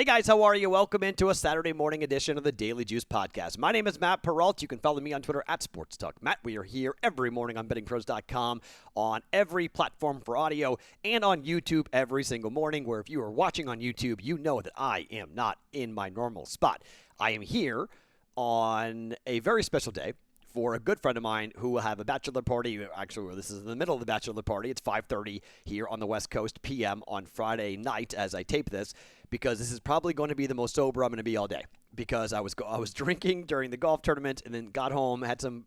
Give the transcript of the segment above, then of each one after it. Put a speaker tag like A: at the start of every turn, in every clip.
A: guys, how are you? Welcome into a Saturday morning edition of the Daily Juice Podcast. My name is Matt Perrault. You can follow me on Twitter at SportsTalk. Matt, we are here every morning on BettingPros.com, on every platform for audio, and on YouTube every single morning, where if you are watching on YouTube, you know that I am not in my normal spot. I am here on a very special day for a good friend of mine who will have a bachelor party. Actually, this is in the middle of the bachelor party. It's 5:30 here on the West Coast p.m. on Friday night as I tape this, because this is probably going to be the most sober I'm going to be all day, because I was drinking during the golf tournament and then got home, had some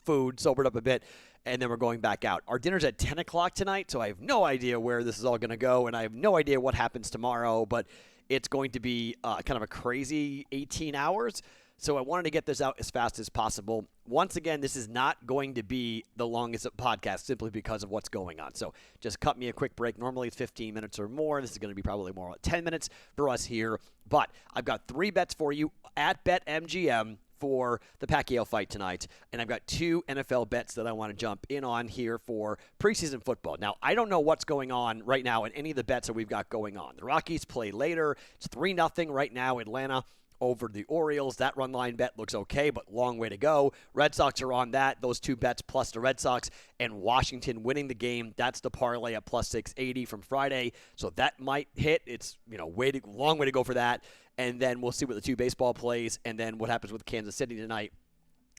A: food, sobered up a bit, and then we're going back out. Our dinner's at 10 o'clock tonight, so I have no idea where this is all going to go, and I have no idea what happens tomorrow, but it's going to be kind of a crazy 18 hours. So I wanted to get this out as fast as possible. Once again, this is not going to be the longest podcast simply because of what's going on. So just cut me a quick break. Normally it's 15 minutes or more. This is going to be probably more like 10 minutes for us here. But I've got 3 bets for you at BetMGM for the Pacquiao fight tonight. And I've got 2 NFL bets that I want to jump in on here for preseason football. Now, I don't know what's going on right now in any of the bets that we've got going on. The Rockies play later. It's 3-0 right now, Atlanta over the Orioles. That run line bet looks okay, but long way to go. Red Sox are on that. Those 2 bets plus the Red Sox and Washington winning the game. That's the parlay at plus 680 from Friday. So that might hit. It's, long way to go for that. And then we'll see what the 2 baseball plays and then what happens with Kansas City tonight.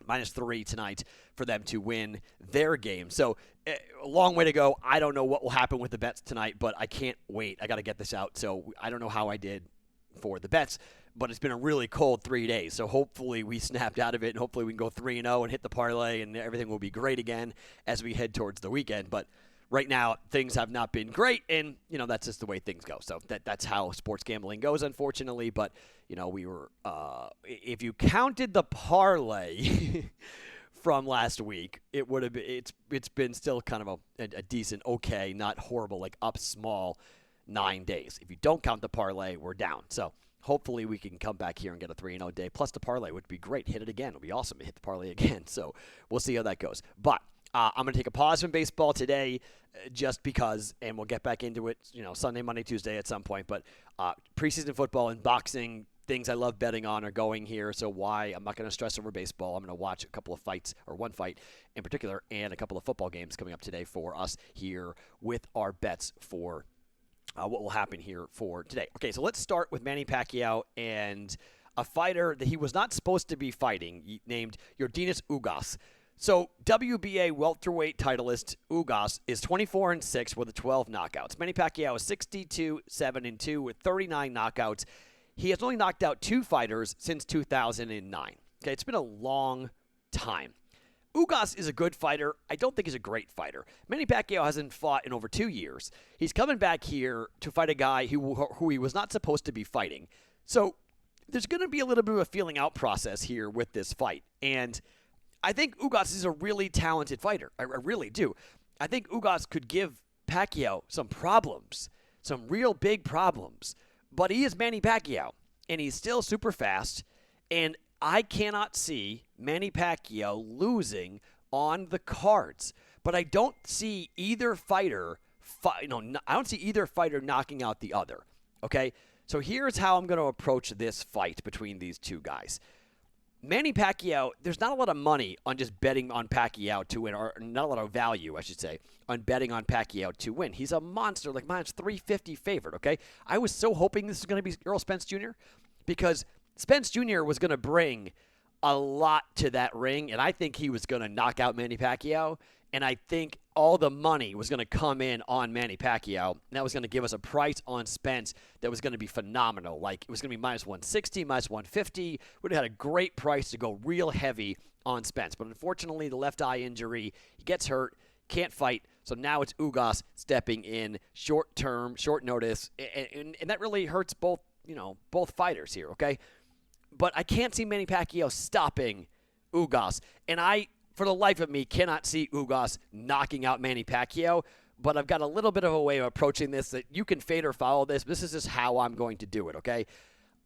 A: -3 tonight for them to win their game. So a long way to go. I don't know what will happen with the bets tonight, but I can't wait. I got to get this out. So I don't know how I did for the bets, but it's been a really cold 3 days. So hopefully we snapped out of it, and hopefully we can go 3-0 and hit the parlay, and everything will be great again as we head towards the weekend. But right now, things have not been great, and, that's just the way things go. So that's how sports gambling goes, unfortunately. But, we were if you counted the parlay from last week, it would have been, it's been still kind of a decent, okay, not horrible, like up small 9 days. If you don't count the parlay, we're down. So hopefully we can come back here and get a 3-0 day. Plus the parlay would be great. Hit it again. It would be awesome to hit the parlay again. So we'll see how that goes. But I'm going to take a pause from baseball today just because, and we'll get back into it, Sunday, Monday, Tuesday at some point. But preseason football and boxing, things I love betting on, are going here. So I'm not going to stress over baseball. I'm going to watch a couple of fights, or one fight in particular, and a couple of football games coming up today for us here with our bets for what will happen here for today. Okay, so let's start with Manny Pacquiao and a fighter that he was not supposed to be fighting, named Yordenis Ugas. So WBA welterweight titleist Ugas is 24-6 with 12 knockouts. Manny Pacquiao is 62-7-2 with 39 knockouts. He has only knocked out 2 fighters since 2009. Okay, it's been a long time. Ugas is a good fighter. I don't think he's a great fighter. Manny Pacquiao hasn't fought in over 2 years. He's coming back here to fight a guy who he was not supposed to be fighting. So there's going to be a little bit of a feeling out process here with this fight. And I think Ugas is a really talented fighter. I really do. I think Ugas could give Pacquiao some problems, some real big problems. But he is Manny Pacquiao, and he's still super fast. And I cannot see Manny Pacquiao losing on the cards, but I don't see either fighter. I don't see either fighter knocking out the other. Okay, so here's how I'm going to approach this fight between these 2 guys. Manny Pacquiao, there's not a lot of money on just betting on Pacquiao to win, or not a lot of value, I should say, on betting on Pacquiao to win. He's a monster, like minus 350 favorite. Okay, I was so hoping this was going to be Errol Spence Jr. because Spence Jr. was going to bring a lot to that ring, and I think he was going to knock out Manny Pacquiao, and I think all the money was going to come in on Manny Pacquiao, and that was going to give us a price on Spence that was going to be phenomenal. Like, it was going to be minus 160, minus 150. We'd have had a great price to go real heavy on Spence, but unfortunately, the left eye injury, he gets hurt, can't fight, so now it's Ugas stepping in, short term, short notice, and that really hurts both fighters here, okay? But I can't see Manny Pacquiao stopping Ugas. And I, for the life of me, cannot see Ugas knocking out Manny Pacquiao. But I've got a little bit of a way of approaching this that you can fade or follow this. This is just how I'm going to do it, okay?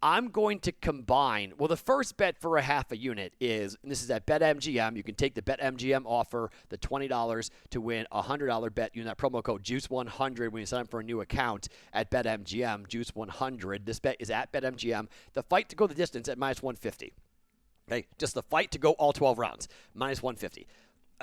A: I'm going to combine. Well, the first bet for a half a unit is, and this is at BetMGM. You can take the BetMGM offer, the $20 to win a $100 bet using that promo code Juice100 when you sign up for a new account at BetMGM, Juice100. This bet is at BetMGM. The fight to go the distance at minus 150. Okay, just the fight to go all 12 rounds, minus 150.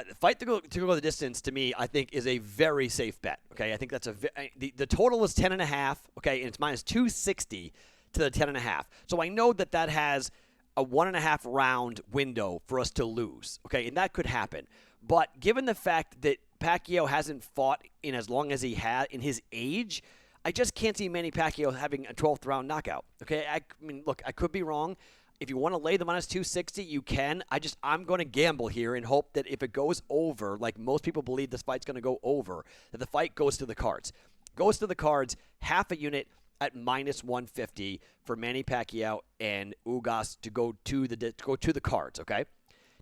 A: The fight to go the distance, to me, I think is a very safe bet. Okay, I think that's the total is 10.5. Okay, and it's minus 260 to the 10.5. So I know that has a 1.5 round window for us to lose. Okay, and that could happen. But given the fact that Pacquiao hasn't fought in as long as he had in his age, I just can't see Manny Pacquiao having a 12th round knockout. Okay, I mean, look, I could be wrong. If you want to lay the minus 260, you can. I'm going to gamble here and hope that if it goes over, like most people believe this fight's going to go over, that the fight goes to the cards. Goes to the cards, half a unit at minus 150 for Manny Pacquiao and Ugas to go to the cards, okay?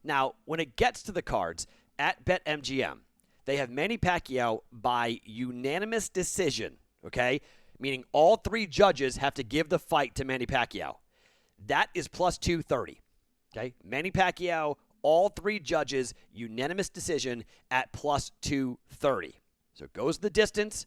A: Now, when it gets to the cards at BetMGM, they have Manny Pacquiao by unanimous decision, okay? Meaning all three judges have to give the fight to Manny Pacquiao. That is plus 230, okay? Manny Pacquiao, all three judges, unanimous decision at plus 230. So it goes the distance.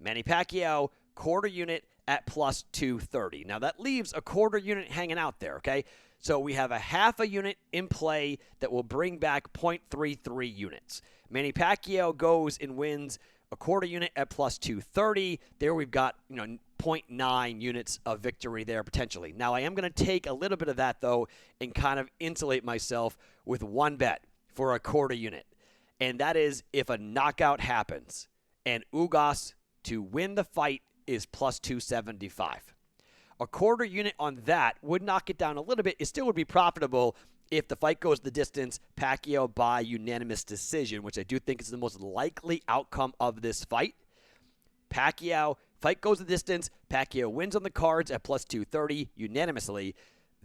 A: Manny Pacquiao, quarter unit at plus 230. Now, that leaves a quarter unit hanging out there, okay? So we have a half a unit in play that will bring back 0.33 units. Manny Pacquiao goes and wins a quarter unit at plus 230. There we've got, 0.9 units of victory there potentially. Now, I am going to take a little bit of that, though, and kind of insulate myself with one bet for a quarter unit. And that is if a knockout happens and Ugas to win the fight is plus 275. A quarter unit on that would knock it down a little bit. It still would be profitable if the fight goes the distance, Pacquiao by unanimous decision, which I do think is the most likely outcome of this fight. Pacquiao, fight goes the distance, Pacquiao wins on the cards at plus 230 unanimously.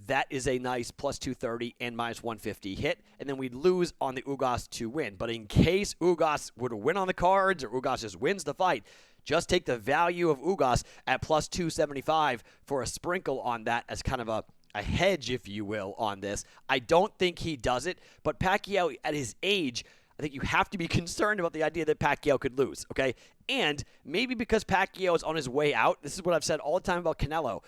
A: That is a nice plus 230 and minus 150 hit, and then we'd lose on the Ugas to win. But in case Ugas were to win on the cards or Ugas just wins the fight, just take the value of Ugas at plus 275 for a sprinkle on that as kind of a hedge, if you will, on this. I don't think he does it, but Pacquiao at his age, I think you have to be concerned about the idea that Pacquiao could lose, okay? And maybe because Pacquiao is on his way out, this is what I've said all the time about Canelo.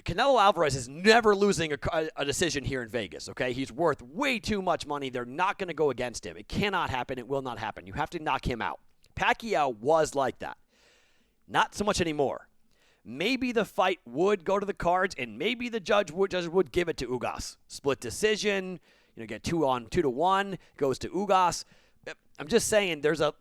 A: Canelo Alvarez is never losing a decision here in Vegas, okay? He's worth way too much money. They're not going to go against him. It cannot happen. It will not happen. You have to knock him out. Pacquiao was like that. Not so much anymore. Maybe the fight would go to the cards, and maybe the judge would give it to Ugas. Split decision, get 2-1, goes to Ugas. I'm just saying there's a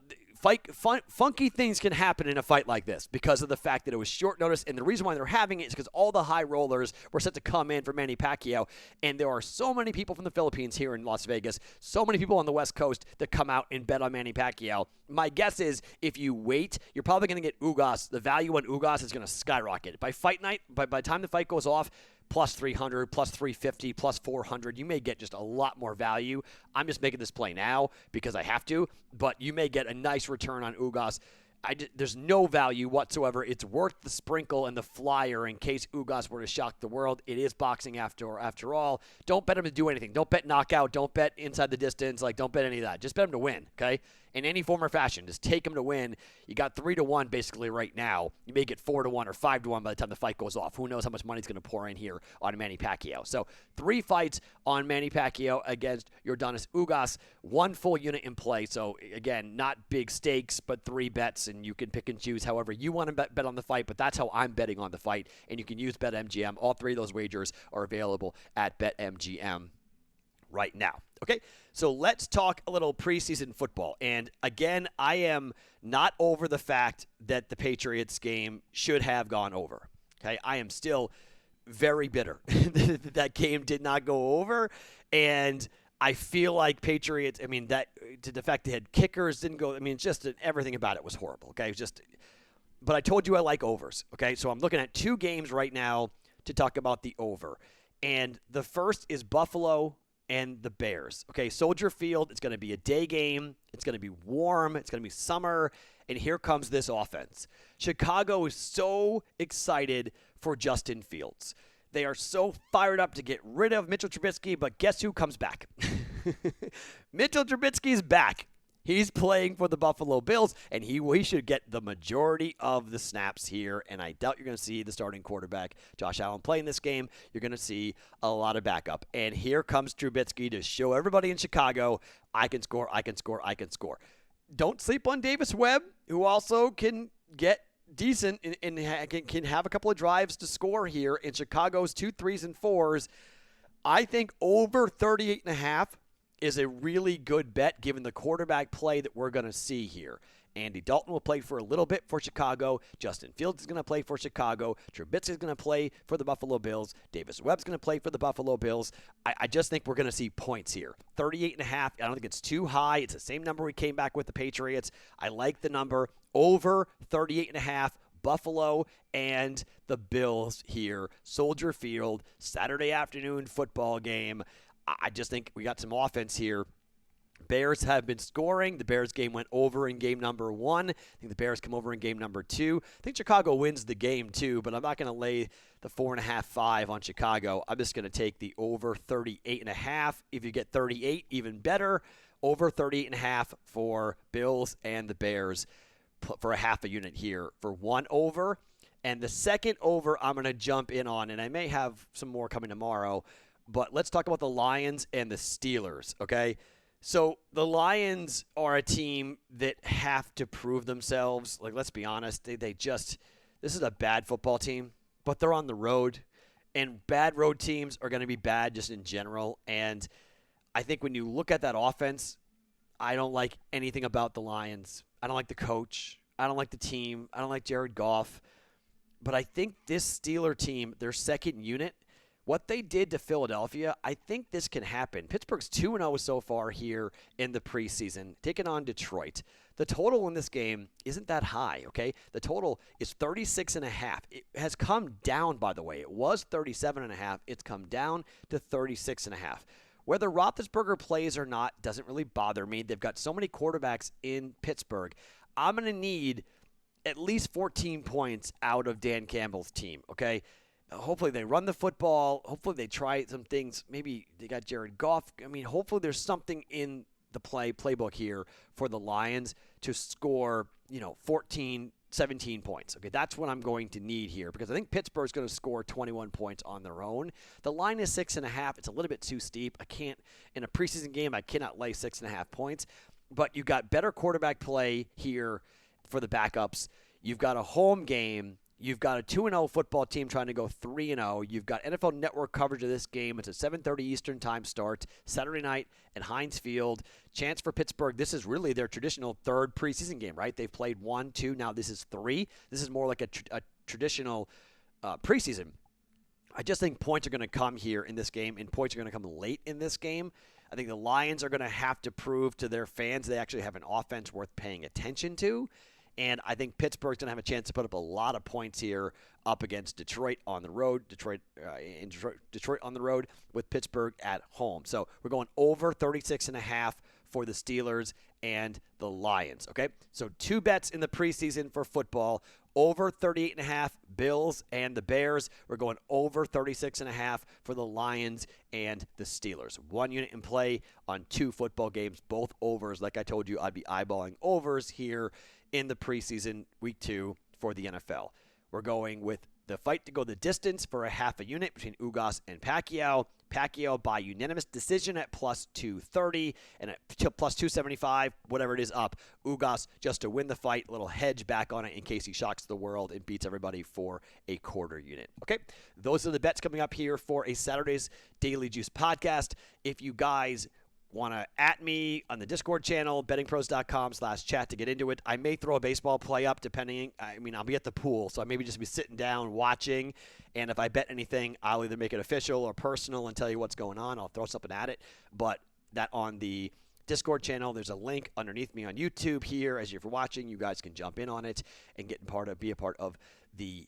A: funky things can happen in a fight like this because of the fact that it was short notice, and the reason why they're having it is because all the high rollers were set to come in for Manny Pacquiao, and there are so many people from the Philippines here in Las Vegas, so many people on the West Coast that come out and bet on Manny Pacquiao. My guess is if you wait, you're probably going to get Ugas. The value on Ugas is going to skyrocket. By fight night, by the time the fight goes off, plus 300, plus 350, plus 400. You may get just a lot more value. I'm just making this play now because I have to, but you may get a nice return on Ugas. There's no value whatsoever. It's worth the sprinkle and the flyer in case Ugas were to shock the world. It is boxing after all. Don't bet him to do anything. Don't bet knockout. Don't bet inside the distance. Don't bet any of that. Just bet him to win, okay? In any form or fashion. Just take him to win. You got 3-1 basically right now. You may get 4-1 or 5-1 by the time the fight goes off. Who knows how much money's going to pour in here on Manny Pacquiao. So 3 fights on Manny Pacquiao against Yordenis Ugas. 1 full unit in play. So again, not big stakes, but 3 bets, and you can pick and choose however you want to bet on the fight, but that's how I'm betting on the fight, and you can use BetMGM. All 3 of those wagers are available at BetMGM right now. Okay, so let's talk a little preseason football. And again, I am not over the fact that the Patriots game should have gone over. Okay, I am still very bitter that that game did not go over, and I feel like Patriots, that to the fact they had kickers didn't go, it's just everything about it was horrible, okay? But I told you I like overs, okay? So I'm looking at 2 games right now to talk about the over. And the first is Buffalo and the Bears. Okay, Soldier Field, it's going to be a day game. It's going to be warm. It's going to be summer. And here comes this offense. Chicago is so excited for Justin Fields. They are so fired up to get rid of Mitchell Trubisky, but guess who comes back? Mitchell Trubisky's back. He's playing for the Buffalo Bills, and he should get the majority of the snaps here, and I doubt you're going to see the starting quarterback, Josh Allen, play in this game. You're going to see a lot of backup. And here comes Trubisky to show everybody in Chicago, I can score, I can score, I can score. Don't sleep on Davis Webb, who also can get decent and can have a couple of drives to score here in Chicago's 2 3s and 4s. I think over 38.5 is a really good bet given the quarterback play that we're going to see here. Andy Dalton will play for a little bit for Chicago. Justin Fields is going to play for Chicago. Trubisky is going to play for the Buffalo Bills. Davis Webb's going to play for the Buffalo Bills. I just think we're going to see points here. 38.5, I don't think it's too high. It's the same number we came back with the Patriots. I like the number over 38.5. Buffalo and the Bills here. Soldier Field, Saturday afternoon football game. I just think we got some offense here. Bears have been scoring. The Bears game went over in game number 1. I think the Bears come over in game number 2. I think Chicago wins the game too, but I'm not going to lay the 4.5, 5 on Chicago. I'm just going to take the over 38.5. If you get 38, even better. Over 38.5 for Bills and the Bears for a half a unit here for one over. And the second over I'm going to jump in on, and I may have some more coming tomorrow, but let's talk about the Lions and the Steelers, okay? So the Lions are a team that have to prove themselves. Like, let's be honest, they just – this is a bad football team, but they're on the road, and bad road teams are going to be bad just in general. And I think when you look at that offense, I don't like anything about the Lions. I don't like the coach. I don't like the team. I don't like Jared Goff. But I think this Steeler team, their second unit – what they did to Philadelphia, I think this can happen. Pittsburgh's 2-0 so far here in the preseason, taking on Detroit. The total in this game isn't that high, okay? The total is 36.5. It has come down, by the way. It was 37.5. It's come down to 36.5. Whether Roethlisberger plays or not doesn't really bother me. They've got so many quarterbacks in Pittsburgh. I'm going to need at least 14 points out of Dan Campbell's team, okay? Hopefully they run the football. Hopefully they try some things. Maybe they got Jared Goff. I mean, hopefully there's something in the playbook here for the Lions to score, 14, 17 points. Okay, that's what I'm going to need here because I think Pittsburgh's going to score 21 points on their own. The line is 6.5. It's a little bit too steep. I can't, in a preseason game, I cannot lay 6.5 points. But you've got better quarterback play here for the backups. You've got a home game. You've got a 2-0 football team trying to go 3-0. You've got NFL Network coverage of this game. It's a 7:30 Eastern time start, Saturday night at Heinz Field. Chance for Pittsburgh. This is really their traditional third preseason game, right? They've played 1, 2. Now this is 3. This is more like a traditional preseason. I just think points are going to come here in this game, and points are going to come late in this game. I think the Lions are going to have to prove to their fans they actually have an offense worth paying attention to. And I think Pittsburgh's going to have a chance to put up a lot of points here up against Detroit on the road, Detroit on the road with Pittsburgh at home. So we're going over 36.5 for the Steelers and the Lions, okay? So 2 bets in the preseason for football, over 38.5 Bills and the Bears. We're going over 36.5 for the Lions and the Steelers. 1 unit in play on 2 football games, both overs. Like I told you, I'd be eyeballing overs here in the preseason week 2 for the NFL. We're going with the fight to go the distance for a half a unit between Ugas and Pacquiao. Pacquiao by unanimous decision at plus 230 and at plus 275, whatever it is up. Ugas just to win the fight, a little hedge back on it in case he shocks the world and beats everybody for a quarter unit. Okay, those are the bets coming up here for a Saturday's Daily Juice podcast. If you guys want to at me on the Discord channel, bettingpros.com/chat to get into it. I may throw a baseball play up depending. I'll be at the pool, so I maybe just be sitting down watching. And if I bet anything, I'll either make it official or personal and tell you what's going on. I'll throw something at it. But that on the Discord channel, there's a link underneath me on YouTube here. As you're watching, you guys can jump in on it and be a part of the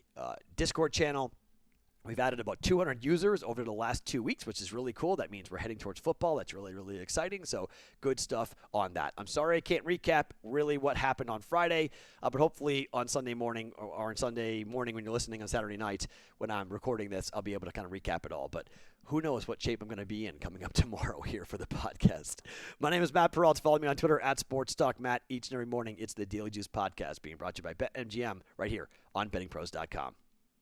A: Discord channel. We've added about 200 users over the last 2 weeks, which is really cool. That means we're heading towards football. That's really, really exciting. So good stuff on that. I'm sorry I can't recap really what happened on Friday, but hopefully on Sunday morning or on Sunday morning when you're listening on Saturday night when I'm recording this, I'll be able to kind of recap it all. But who knows what shape I'm going to be in coming up tomorrow here for the podcast. My name is Matt Perrault. Follow me on Twitter at SportsTalkMatt. Each and every morning, it's the Daily Juice podcast being brought to you by BetMGM right here on BettingPros.com.